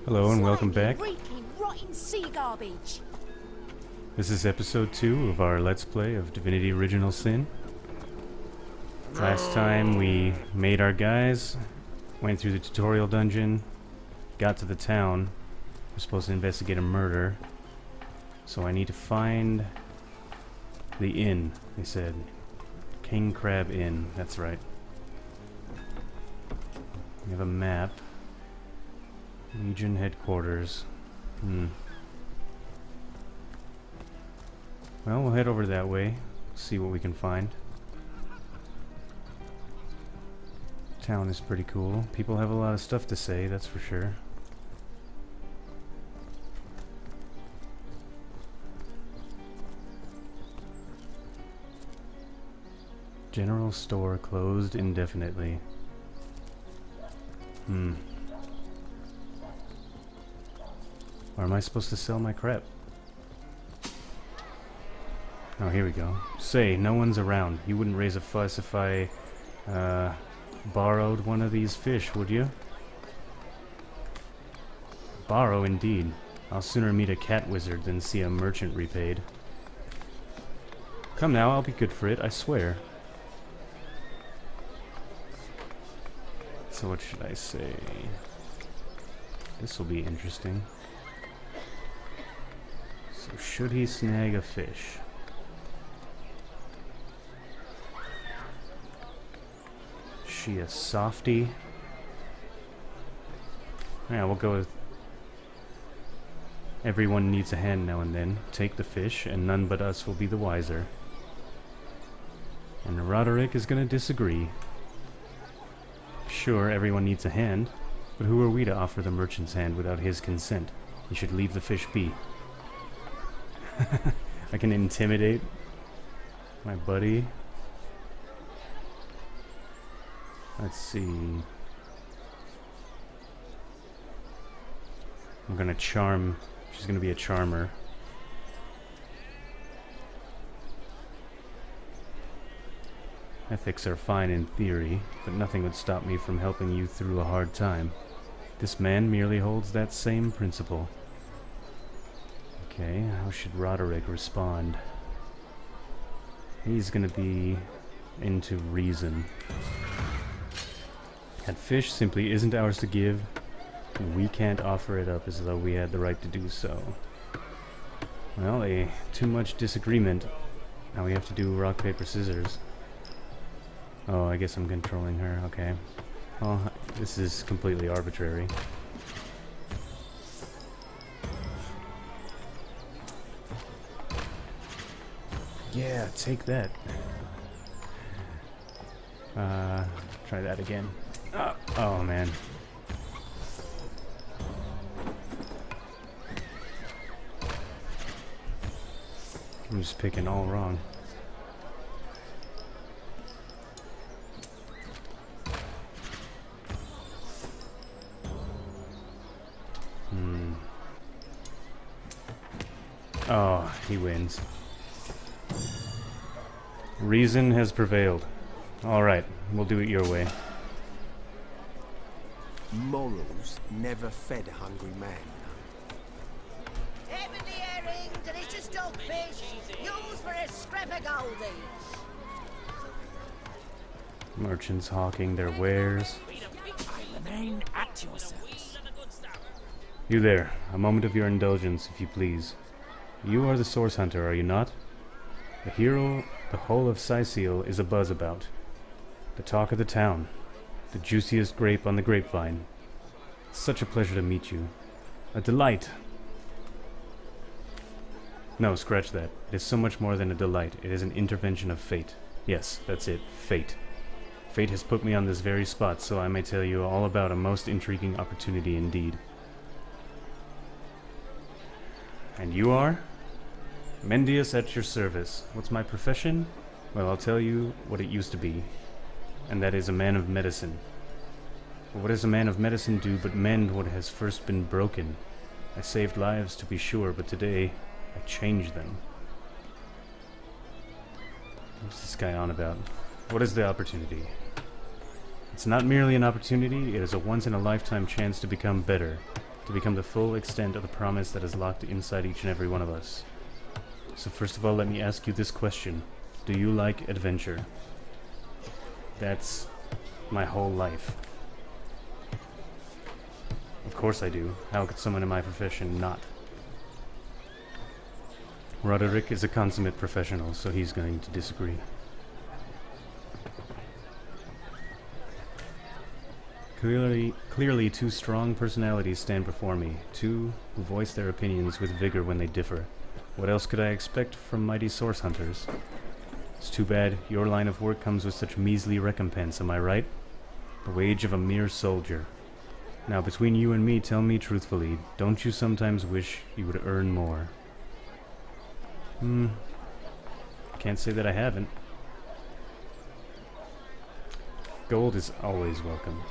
Hello and welcome back. Reeking, rotting sea garbage. This is episode 2 of our Let's Play of Divinity Original Sin. Last time we made our guys, went through the tutorial dungeon, got to the town. We're supposed to investigate a murder. So I need to find the inn, they said. King Crab Inn, that's right. We have a map. Legion headquarters. Well, we'll head over that way, see what we can find. Town is pretty cool. People have a lot of stuff to say, that's for sure. General store closed indefinitely. Where am I supposed to sell my crap? Oh, here we go. Say, no one's around. You wouldn't raise a fuss if I, borrowed one of these fish, would you? Borrow, indeed. I'll sooner meet a cat wizard than see a merchant repaid. Come now, I'll be good for it, I swear. So what should I say? This will be interesting. So should he snag a fish? Is she a softie? Yeah, we'll go with everyone needs a hand now and then. Take the fish, and none but us will be the wiser. And Roderick is gonna disagree. Sure, everyone needs a hand, but who are we to offer the merchant's hand without his consent? He should leave the fish be. I can intimidate my buddy. Let's see. I'm gonna charm. She's gonna be a charmer. Ethics are fine in theory, but nothing would stop me from helping you through a hard time. This man merely holds that same principle. Okay, how should Roderick respond? He's gonna be into reason. That fish simply isn't ours to give, and we can't offer it up as though we had the right to do so. Well, too much disagreement. Now we have to do rock, paper, scissors. Oh, I guess I'm controlling her, okay. Well, this is completely arbitrary. Yeah, take that. Try that again. Oh, man. I'm just picking all wrong. Oh, he wins. Reason has prevailed. Alright, we'll do it your way. Morals never fed a hungry man. Ebony herring, delicious dogfish, yours for a scrap of gold each. Merchants hawking their wares. Remain at yourselves. You there, a moment of your indulgence, if you please. You are the source hunter, are you not? The hero the whole of Cyseal is abuzz about. The talk of the town. The juiciest grape on the grapevine. Such a pleasure to meet you. A delight. No, scratch that. It is so much more than a delight. It is an intervention of fate. Yes, that's it. Fate. Fate has put me on this very spot, so I may tell you all about a most intriguing opportunity indeed. And you are? Mendius at your service. What's my profession? Well, I'll tell you what it used to be. And that is a man of medicine. But what does a man of medicine do but mend what has first been broken? I saved lives, to be sure, but today I changed them. What's this guy on about? What is the opportunity? It's not merely an opportunity, it is a once-in-a-lifetime chance to become better, to become the full extent of the promise that is locked inside each and every one of us. So first of all, let me ask you this question. Do you like adventure? That's my whole life. Of course I do. How could someone in my profession not? Roderick is a consummate professional, so he's going to disagree. Clearly two strong personalities stand before me, two who voice their opinions with vigor when they differ. What else could I expect from mighty source hunters? It's too bad your line of work comes with such measly recompense, am I right? The wage of a mere soldier. Now, between you and me, tell me truthfully, don't you sometimes wish you would earn more? Can't say that I haven't. Gold is always welcome.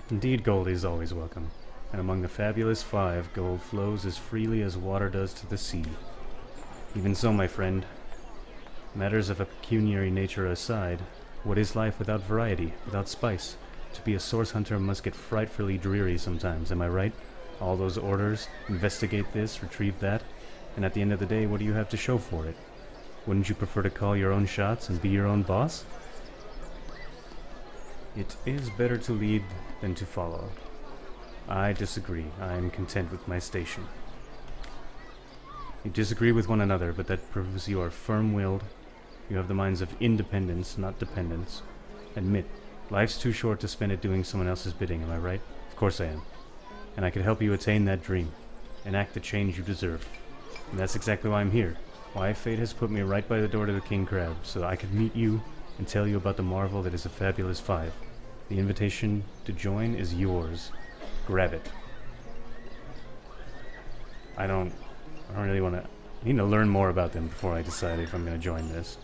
Indeed, gold is always welcome. And among the fabulous five, gold flows as freely as water does to the sea. Even so, my friend, matters of a pecuniary nature aside, what is life without variety, without spice? To be a source hunter must get frightfully dreary sometimes, am I right? All those orders, investigate this, retrieve that, and at the end of the day, what do you have to show for it? Wouldn't you prefer to call your own shots and be your own boss? It is better to lead than to follow. I disagree. I am content with my station. You disagree with one another, but that proves you are firm-willed. You have the minds of independence, not dependence. Admit, life's too short to spend it doing someone else's bidding, am I right? Of course I am. And I can help you attain that dream. Enact the change you deserve. And that's exactly why I'm here. Why fate has put me right by the door to the King Crab, so I could meet you and tell you about the marvel that is the Fabulous Five. The invitation to join is yours. Grab it. I don't really want to... I need to learn more about them before I decide if I'm going to join this.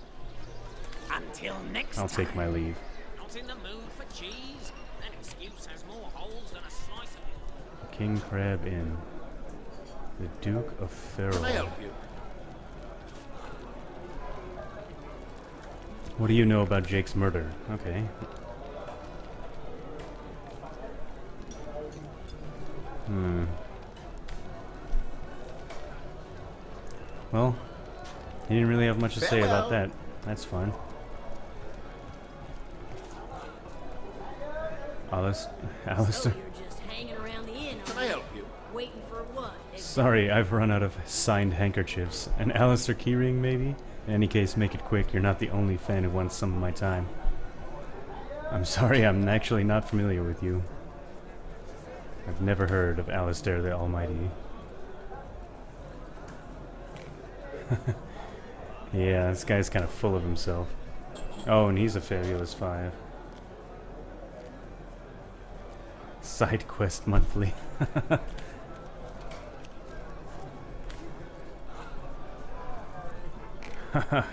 Until next I'll take my leave. Not in the mood for cheese? An excuse has more holes than a slice of it. King Crab Inn. The Duke of Farewell. Can I help you? What do you know about Jake's murder? Okay. Well, he didn't really have much to say about that. That's fine. Alistair. So you're just hanging around the inn, Can are I you? help you? Waiting for what? Sorry, I've run out of signed handkerchiefs. An Alistair keyring, maybe? In any case, make it quick. You're not the only fan who wants some of my time. I'm sorry, I'm actually not familiar with you. I've never heard of Alistair the Almighty. Yeah, this guy's kind of full of himself. Oh, and he's a Fabulous Five. Side quest monthly.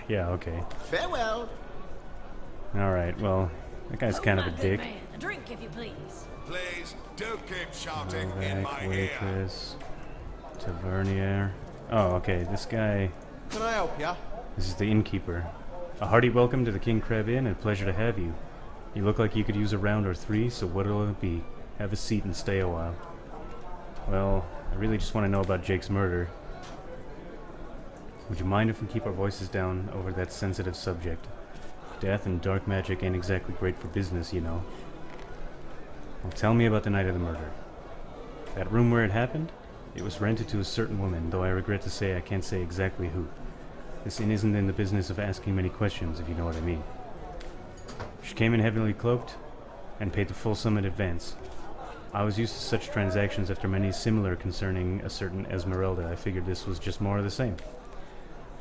Yeah, okay. Farewell. Alright, well, that guy's kind of a dick. Man, a drink, if you please. Please, don't keep shouting in my Back, ear. waitress, tavernier. Oh, okay, this guy, Can I help ya? this is the innkeeper. A hearty welcome to the King Crab Inn and pleasure to have you. You look like you could use a round or three, so what'll it be? Have a seat and stay a while. Well, I really just want to know about Jake's murder. Would you mind if we keep our voices down over that sensitive subject? Death and dark magic ain't exactly great for business, you know. Well, tell me about the night of the murder. That room where it happened? It was rented to a certain woman, though I regret to say I can't say exactly who. This inn isn't in the business of asking many questions, if you know what I mean. She came in heavily cloaked and paid the full sum in advance. I was used to such transactions after many similar concerning a certain Esmeralda. I figured this was just more of the same.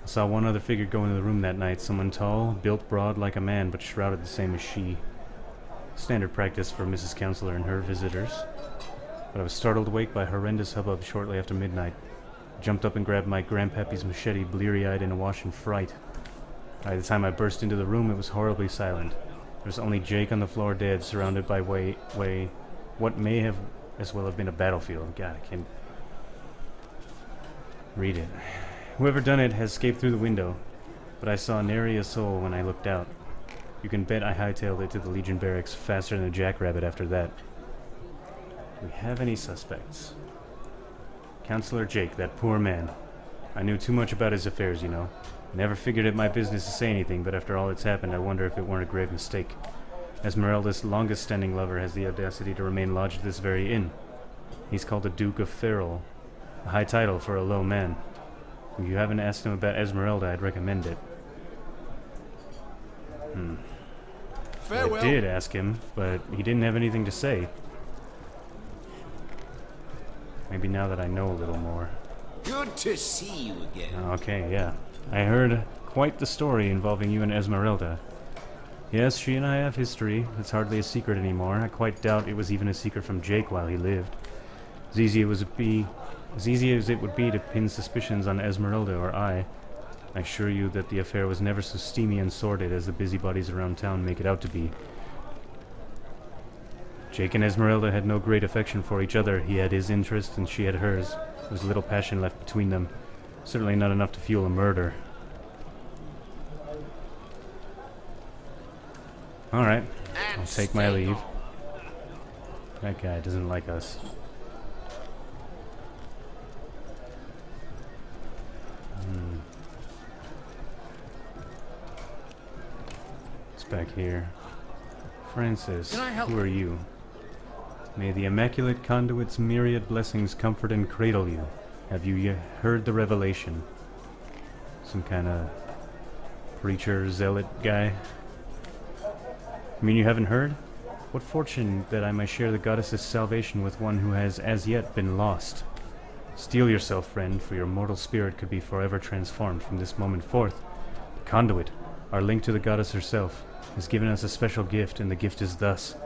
I saw one other figure go into the room that night, someone tall, built broad like a man, but shrouded the same as she. Standard practice for Mrs. Counselor and her visitors. But I was startled awake by horrendous hubbub shortly after midnight. I jumped up and grabbed my grandpappy's machete, bleary-eyed and awash in fright. By the time I burst into the room, it was horribly silent. There was only Jake on the floor dead, surrounded by what may have as well have been a battlefield. God, I can't read it. Whoever done it has escaped through the window, but I saw nary a soul when I looked out. You can bet I hightailed it to the Legion barracks faster than a jackrabbit after that. Do we have any suspects? Counselor Jake, that poor man. I knew too much about his affairs, you know. Never figured it my business to say anything, but after all that's happened, I wonder if it weren't a grave mistake. Esmeralda's longest-standing lover has the audacity to remain lodged at this very inn. He's called the Duke of Ferrol, a high title for a low man. If you haven't asked him about Esmeralda, I'd recommend it. Farewell. I did ask him, but he didn't have anything to say. Maybe now that I know a little more. Good to see you again. Okay, yeah. I heard quite the story involving you and Esmeralda. Yes, she and I have history. It's hardly a secret anymore. I quite doubt it was even a secret from Jake while he lived. As easy as it would be to pin suspicions on Esmeralda or I assure you that the affair was never so steamy and sordid as the busybodies around town make it out to be. Jake and Esmeralda had no great affection for each other. He had his interest and she had hers. There was little passion left between them. Certainly not enough to fuel a murder. Alright, I'll take my leave. That guy doesn't like us. It's back here. Francis, Can I help who are you? May the Immaculate Conduit's myriad blessings comfort and cradle you. Have you yet heard the revelation? Some kind of preacher, zealot guy? I mean, you haven't heard? What fortune that I may share the goddess's salvation with one who has as yet been lost. Steel yourself, friend, for your mortal spirit could be forever transformed from this moment forth. The conduit, our link to the goddess herself, has given us a special gift, and the gift is thus.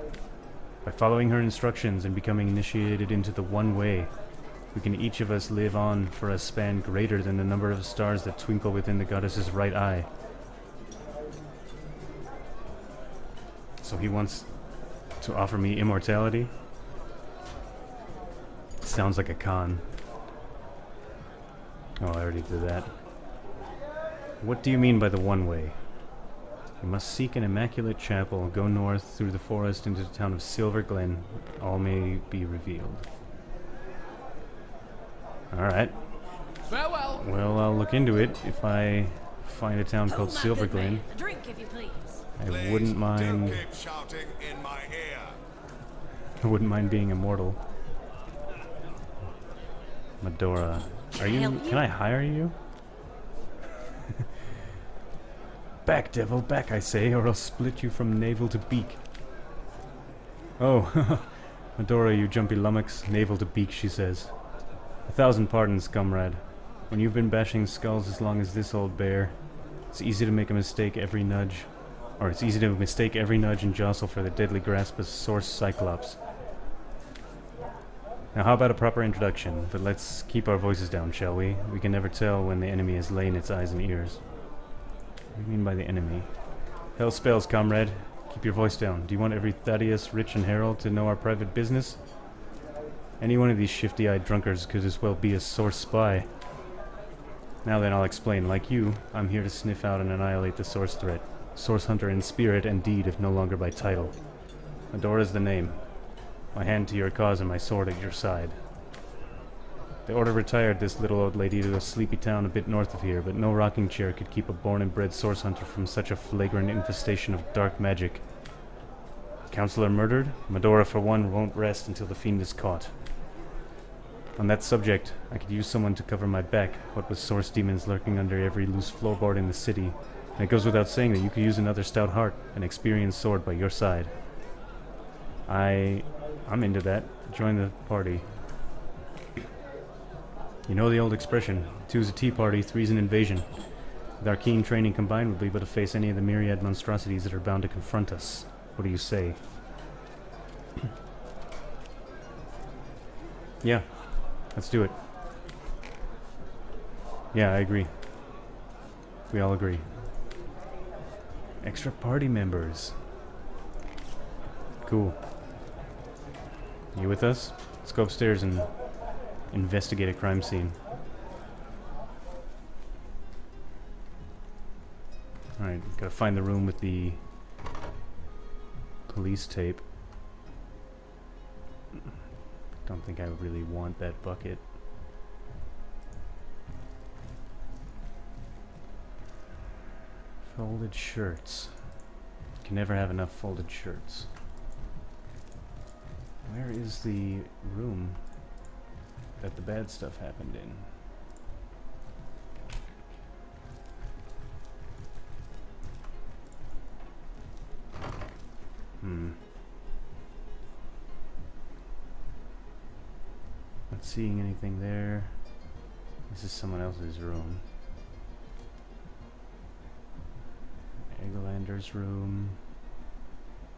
By following her instructions and becoming initiated into the one way, we can each of us live on for a span greater than the number of stars that twinkle within the goddess's right eye. So he wants to offer me immortality? Sounds like a con. Oh, I already did that. What do you mean by the one way? You must seek an immaculate chapel, go north through the forest into the town of Silver Glen. All may be revealed. Alright. Farewell. Well, I'll look into it if I find a town called Oh, my Silver good man. Glen. A drink, if you please. I Please wouldn't mind. Don't keep shouting in my ear. I wouldn't mind being immortal. Medora, are you? help you? Can I hire you? Back, devil, back, I say, or I'll split you from navel to beak. Oh, Medora, you jumpy lummox, navel to beak, she says. 1,000 pardons, comrade. When you've been bashing skulls as long as this old bear, it's easy to make a mistake every nudge. Or it's easy to mistake every nudge and jostle for the deadly grasp of Source Cyclops. Now how about a proper introduction, but let's keep our voices down, shall we? We can never tell when the enemy has lain its eyes and ears. What do you mean by the enemy? Hell spells, comrade. Keep your voice down. Do you want every Thaddeus, Rich, and Harold to know our private business? Any one of these shifty-eyed drunkards could as well be a Source spy. Now then, I'll explain. Like you, I'm here to sniff out and annihilate the Source threat. Source hunter in spirit and deed, if no longer by title. Medora's the name. My hand to your cause and my sword at your side. The Order retired this little old lady to a sleepy town a bit north of here, but no rocking chair could keep a born and bred source hunter from such a flagrant infestation of dark magic. Counselor murdered? Medora, for one, won't rest until the fiend is caught. On that subject, I could use someone to cover my back, what with source demons lurking under every loose floorboard in the city. And it goes without saying that you could use another stout heart, an experienced sword by your side. I'm into that. Join the party. You know the old expression, two's a tea party, three's an invasion. With our keen training combined, we'll be able to face any of the myriad monstrosities that are bound to confront us. What do you say? Yeah, let's do it. Yeah, I agree. We all agree. Extra party members. Cool. You with us? Let's go upstairs and investigate a crime scene. Alright, gotta find the room with the police tape. don't think I really want that bucket. Folded shirts. Can never have enough folded shirts. Where is the room that the bad stuff happened in? Not seeing anything there. This is someone else's room. Egglander's room.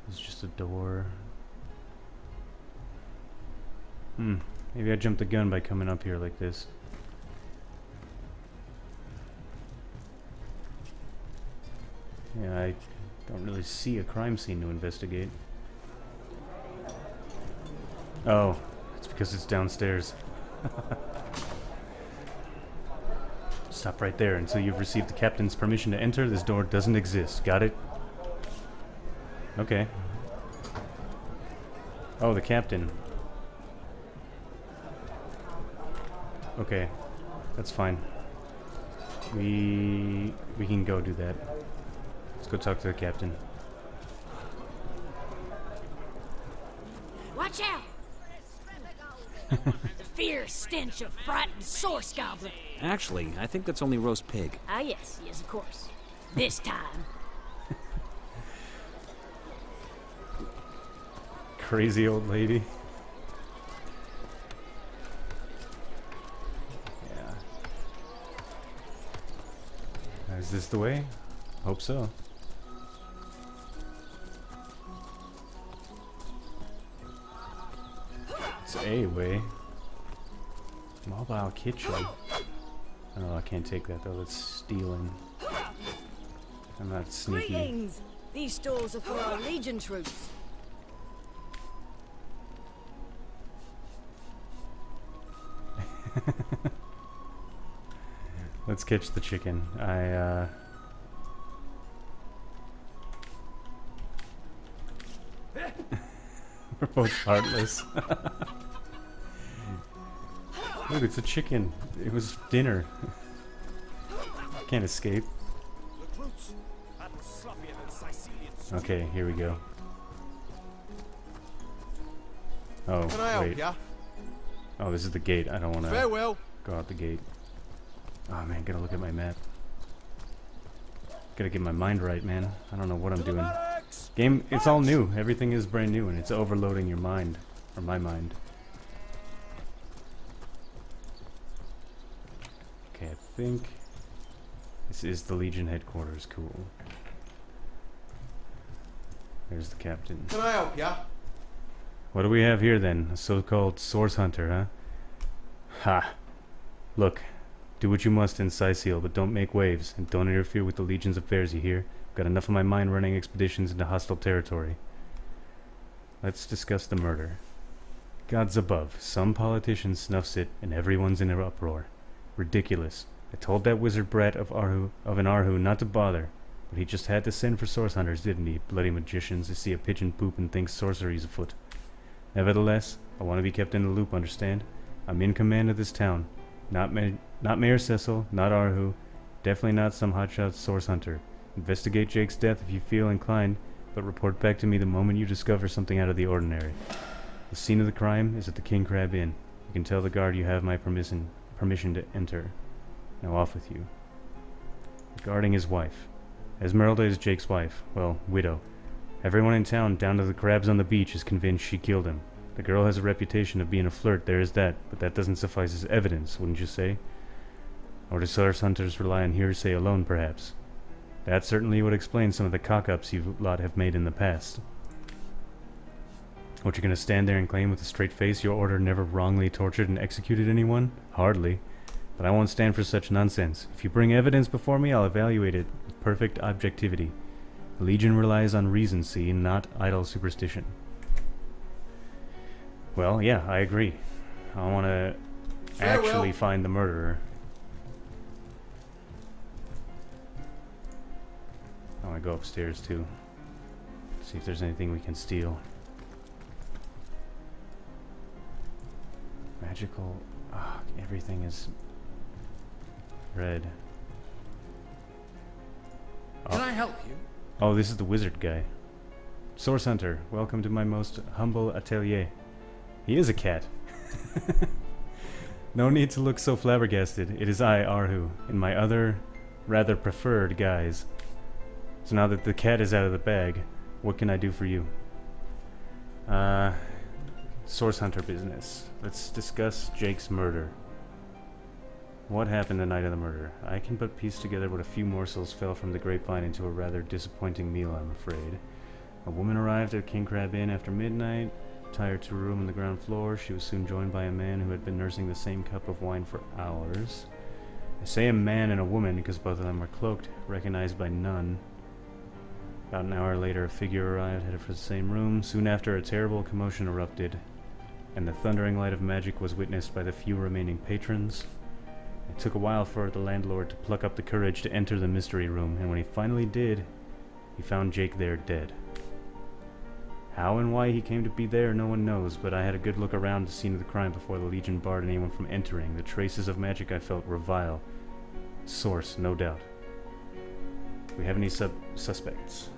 There's just a door. Maybe I jumped the gun by coming up here like this. Yeah, I don't really see a crime scene to investigate. Oh, it's because it's downstairs. Stop right there. Until you've received the captain's permission to enter, this door doesn't exist. Got it? Okay. Oh, the captain. Okay. That's fine. We can go do that. Let's go talk to the captain. Watch out! The fierce stench of frightened source goblin. Actually, I think that's only roast pig. Ah, yes, of course. This time. Crazy old lady. Yeah. Is this the way? Hope so. It's a way. Mobile kitchen. Oh, I can't take that though. That's stealing. I'm not sneaky. Greetings! These stores are for our Legion troops. Let's catch the chicken. We're both heartless. Look, it's a chicken. It was dinner. Can't escape. Okay, here we go. Oh, Can I help wait. ya? Oh, this is the gate. I don't want to Farewell. go out the gate. Oh man, gotta look at my map. Gotta get my mind right, man. I don't know what I'm doing. Game, it's all new. Everything is brand new, and it's overloading your mind. Or my mind. Okay, I think this is the Legion headquarters. Cool. There's the captain. Can I help ya? What do we have here then? A so-called source hunter, huh? Ha! Look, do what you must in Cyseal, but don't make waves, and don't interfere with the Legion's affairs, you hear? I've got enough of my mind running expeditions into hostile territory. Let's discuss the murder. Gods above, some politician snuffs it, and everyone's in an uproar. Ridiculous. I told that wizard brat of an Arhu not to bother, but he just had to send for source hunters, didn't he? Bloody magicians who see a pigeon poop and think sorcery's afoot. Nevertheless, I want to be kept in the loop, understand? I'm in command of this town. Not Mayor Cyseal, not Arhu, definitely not some hotshot source hunter. Investigate Jake's death if you feel inclined, but report back to me the moment you discover something out of the ordinary. The scene of the crime is at the King Crab Inn. You can tell the guard you have my permission to enter. Now off with you. Regarding his wife. Esmeralda is Jake's wife. Well, widow. Everyone in town, down to the crabs on the beach, is convinced she killed him. The girl has a reputation of being a flirt, there is that, but that doesn't suffice as evidence, wouldn't you say? Or do source hunters rely on hearsay alone, perhaps? That certainly would explain some of the cock-ups you lot have made in the past. What, you're gonna stand there and claim with a straight face your order never wrongly tortured and executed anyone? Hardly. But I won't stand for such nonsense. If you bring evidence before me, I'll evaluate it with perfect objectivity. The Legion relies on reason, see, not idle superstition. Well, yeah, I agree. I want to actually find the murderer. I want to go upstairs too. See if there's anything we can steal. Magical. Ah, everything is red. Can I help you? Oh, this is the wizard guy. Source Hunter, welcome to my most humble atelier. He is a cat. No need to look so flabbergasted. It is I, Arhu, in my other, rather preferred guise. So now that the cat is out of the bag, what can I do for you? Source Hunter business. Let's discuss Jake's murder. What happened the night of the murder? I can but piece together what a few morsels fell from the grapevine into a rather disappointing meal, I'm afraid. A woman arrived at King Crab Inn after midnight. Tired to a room on the ground floor, she was soon joined by a man who had been nursing the same cup of wine for hours. I say a man and a woman because both of them were cloaked, recognized by none. About an hour later, a figure arrived, headed for the same room. Soon after, a terrible commotion erupted, and the thundering light of magic was witnessed by the few remaining patrons. It took a while for the landlord to pluck up the courage to enter the mystery room, and when he finally did, he found Jake there dead. How and why he came to be there, no one knows, but I had a good look around the scene of the crime before the Legion barred anyone from entering. The traces of magic I felt were vile. Source, no doubt. Do we have any suspects?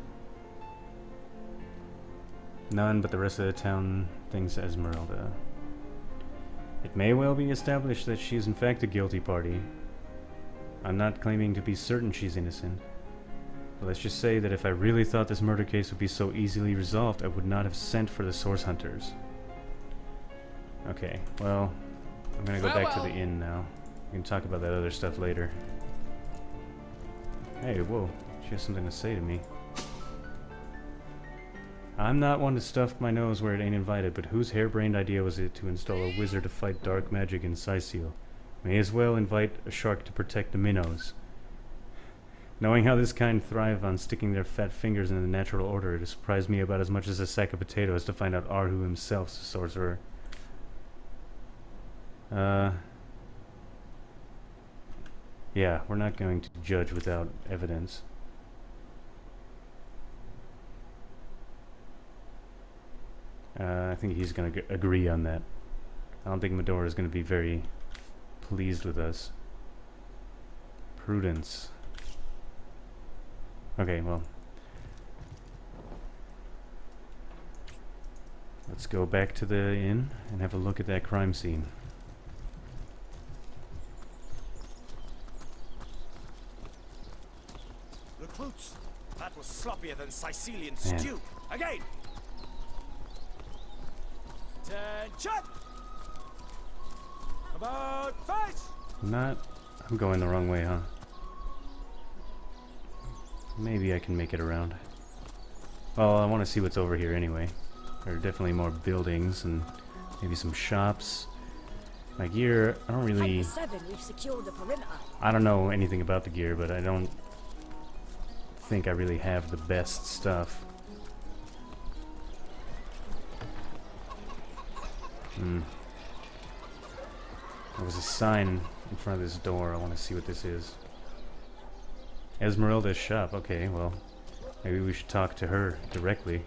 None, but the rest of the town thinks Esmeralda. It may well be established that she is in fact a guilty party. I'm not claiming to be certain she's innocent. But let's just say that if I really thought this murder case would be so easily resolved, I would not have sent for the Source Hunters. Okay, well, I'm gonna go back to the inn now. We can talk about that other stuff later. Hey, whoa, she has something to say to me. I'm not one to stuff my nose where it ain't invited, but whose harebrained idea was it to install a wizard to fight dark magic in Cyseal? May as well invite a shark to protect the minnows. Knowing how this kind thrive on sticking their fat fingers in the natural order, it surprised me about as much as a sack of potatoes to find out Arhu himself's a sorcerer. Yeah, we're not going to judge without evidence. I think he's going to agree on that. I don't think Medora is going to be very pleased with us. Prudence. Okay, well. Let's go back to the inn and have a look at that crime scene. Recruits, that was sloppier than Sicilian Man. stew. Again! Attention! About face! I'm going the wrong way, huh? Maybe I can make it around. Well, I want to see what's over here anyway. There are definitely more buildings and maybe some shops. My gear, I don't really... Type 7, we've secured the perimeter. I don't know anything about the gear, but I don't think I really have the best stuff. There was a sign in front of this door. I want to see what this is. Esmeralda's shop. Okay, well, maybe we should talk to her directly.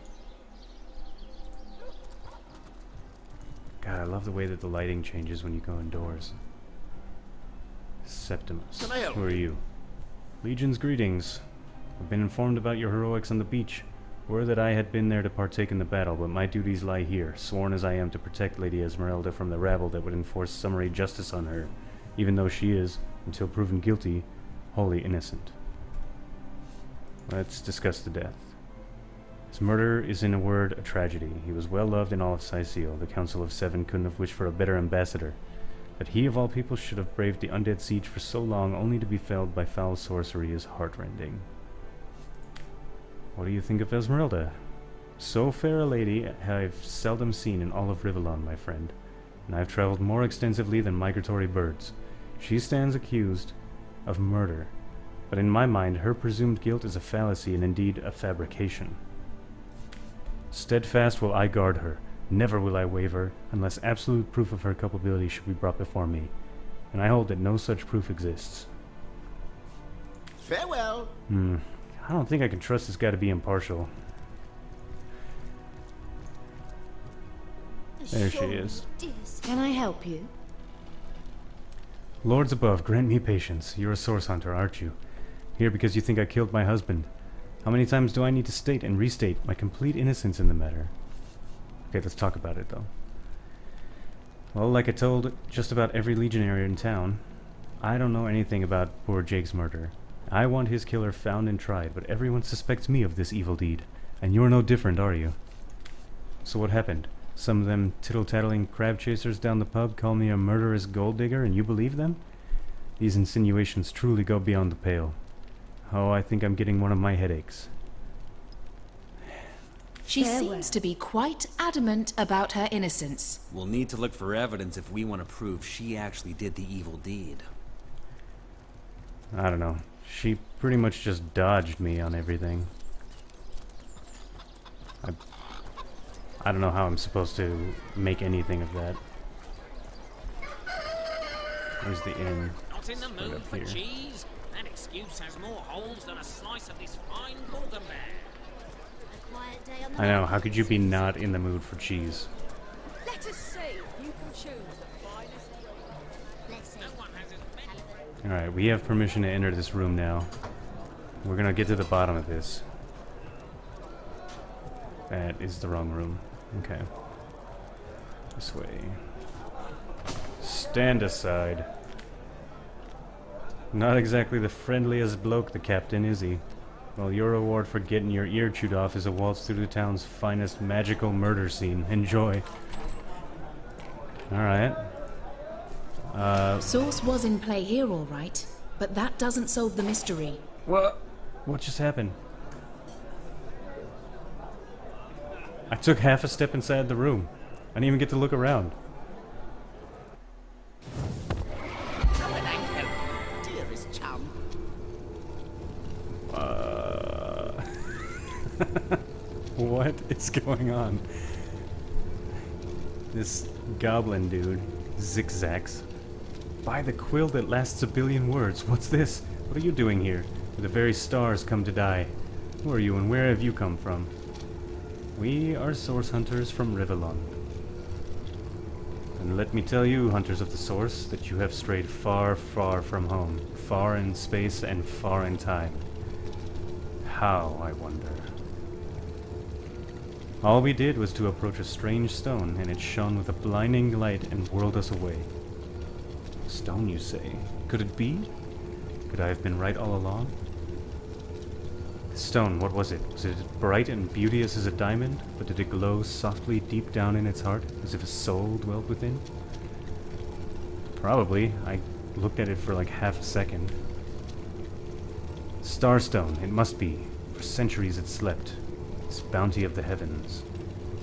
God, I love the way that the lighting changes when you go indoors. Septimus. Can I help Who are you? Legion's greetings. I've been informed about your heroics on the beach. Were that I had been there to partake in the battle, but my duties lie here, sworn as I am to protect Lady Esmeralda from the rabble that would enforce summary justice on her, even though she is, until proven guilty, wholly innocent. Let's discuss the death. His murder is, in a word, a tragedy. He was well loved in all of Cyseal. The Council of Seven couldn't have wished for a better ambassador. That he, of all people, should have braved the undead siege for so long, only to be felled by foul sorcery, is heartrending. What do you think of Esmeralda? So fair a lady I've seldom seen in all of Rivellon, my friend, and I've traveled more extensively than migratory birds. She stands accused of murder, but in my mind her presumed guilt is a fallacy and indeed a fabrication. Steadfast will I guard her, never will I waver, unless absolute proof of her culpability should be brought before me, and I hold that no such proof exists. Farewell! I don't think I can trust this guy to be impartial. There she is. Can I help you? Lords above, grant me patience. You're a source hunter, aren't you? Here because you think I killed my husband. How many times do I need to state and restate my complete innocence in the matter? Okay, let's talk about it, though. Well, like I told just about every legionary in town, I don't know anything about poor Jake's murder. I want his killer found and tried, but everyone suspects me of this evil deed. And you're no different, are you? So what happened? Some of them tittle-tattling crab chasers down the pub call me a murderous gold digger, and you believe them? These insinuations truly go beyond the pale. Oh, I think I'm getting one of my headaches. She Farewell. seems to be quite adamant about her innocence. We'll need to look for evidence if we want to prove she actually did the evil deed. I don't know. She pretty much just dodged me on everything. I don't know how I'm supposed to make anything of that. Where's the inn? Not in the Right mood up for here. cheese? That excuse has more holes than a slice of this fine golden bear. A quiet day on the I know, mountain. how could you be not in the mood for cheese? Let us see. You can choose the finest. Let's see. No one has as many. Alright, we have permission to enter this room now. We're gonna get to the bottom of this. That is the wrong room. Okay. This way. Stand aside. Not exactly the friendliest bloke, the captain, is he? Well, your reward for getting your ear chewed off is a waltz through the town's finest magical murder scene. Enjoy. Alright. Source was in play here, all right, but that doesn't solve the mystery. What just happened? I took half a step inside the room. I didn't even get to look around. Come and help, dearest chum. What is going on? This goblin dude zigzags. By the quill that lasts a billion words. What's this? What are you doing here? Where the very stars come to die. Who are you and where have you come from? We are source hunters from Rivellon. And let me tell you, hunters of the source, that you have strayed far, far from home. Far in space and far in time. How, I wonder? All we did was to approach a strange stone, and it shone with a blinding light and whirled us away. Stone, you say? Could it be? Could I have been right all along? The stone, what was it? Was it bright and beauteous as a diamond, but did it glow softly deep down in its heart, as if a soul dwelt within? Probably. I looked at it for like half a second. Starstone, it must be. For centuries it slept, this bounty of the heavens.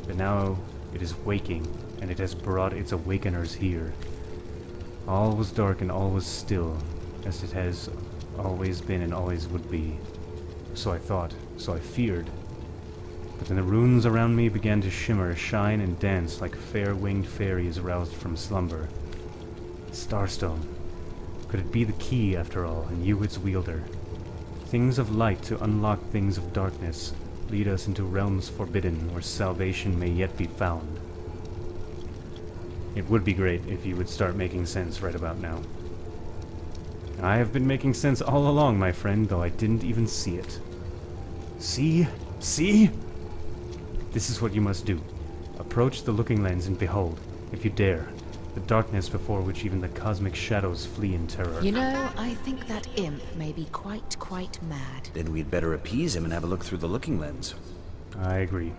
But now it is waking, and it has brought its awakeners here. All was dark and all was still, as it has always been and always would be. So I thought, so I feared. But then the runes around me began to shimmer, shine, and dance like fair-winged fairies roused from slumber. Starstone. Could it be the key, after all, and you its wielder? Things of light to unlock things of darkness, lead us into realms forbidden where salvation may yet be found. It would be great if you would start making sense right about now. I have been making sense all along, my friend, though I didn't even see it. See? See? This is what you must do. Approach the looking lens and behold, if you dare, the darkness before which even the cosmic shadows flee in terror. You know, I think that imp may be quite mad. Then we'd better appease him and have a look through the looking lens. I agree.